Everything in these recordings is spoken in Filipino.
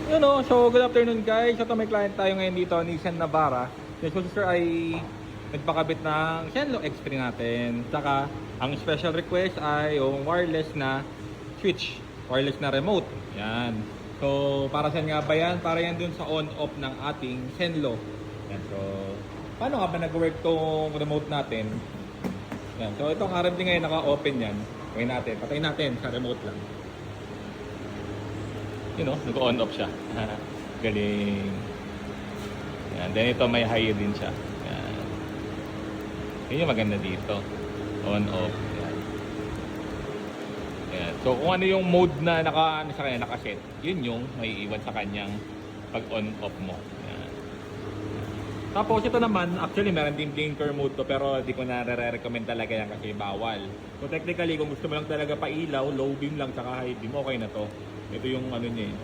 You know, so good afternoon guys. So may client tayo ngayon dito ni Sen Navarra. Yes, so sir ay nagpakabit ng Senlo X3 natin. Saka ang special request ay yung wireless na switch, wireless na remote. Yan. So para saan nga ba yan? Para yan dun sa on-off ng ating Senlo. Yan. So paano nga ba nag-work tong remote natin? Yan. So itong currently ngayon naka-open yan. Gawin natin. Patayin natin sa remote lang. You know, nag-on off siya. Galing. Yan. Then ito may high din siya. Yan. Yun yung maganda dito. On off. Yan. Yan. So kung ano yung mode na sa kanya nakaset, yun yung may iwan sa kanyang pag on off mo. Yan. Tapos ito naman, actually meron din blinker mode to, pero di ko na re-recommend talaga yan kasi bawal. So technically kung gusto mo lang talaga pailaw, low beam lang saka high beam, okay na to. Ito yung ano niya eh.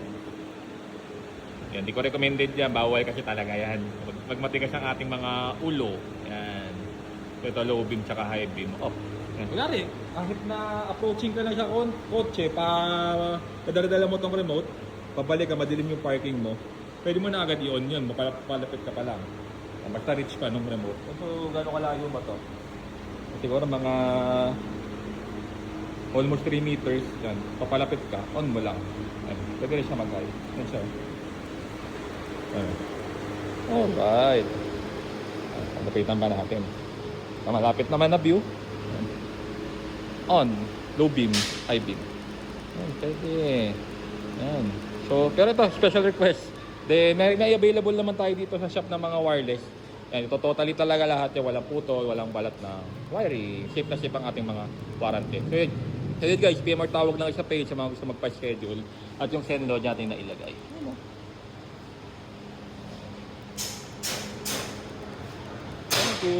Yan, di ko recommended yan. Bawal kasi talaga yan. Pag matigas ang ating mga ulo. Yan. So ito low beam tsaka high beam. Off. Yan. Kunyari, kahit na approaching ka na sa kotse, kadala-dala mo tong remote, pabalik ka, madilim yung parking mo, pwede mo na agad i-on yun. Mapalapit ka pa lang. Basta reach ka nung remote. So gano'ng kalayo ba to? Siguro mga almost 3 meters, yan. Papalapit ka, on mo lang. Yan. Pwede rin siya mag-high. Yan siya. Alright. Palapitan pa natin. Malapit naman na view. Yan. On. Low beam, high beam. Yan, pwede. Yan. So, pero ito, special request. Then, may available naman tayo dito sa shop ng mga wireless. Yan, ito totally talaga lahat yan. Walang putol, walang balat na wiring. Safe na safe ang ating mga warranty. So, yun. So yun guys, PM or tawag lang sa page sa mga gusto magpa-schedule at yung Senlo natin na ilagay. Thank you.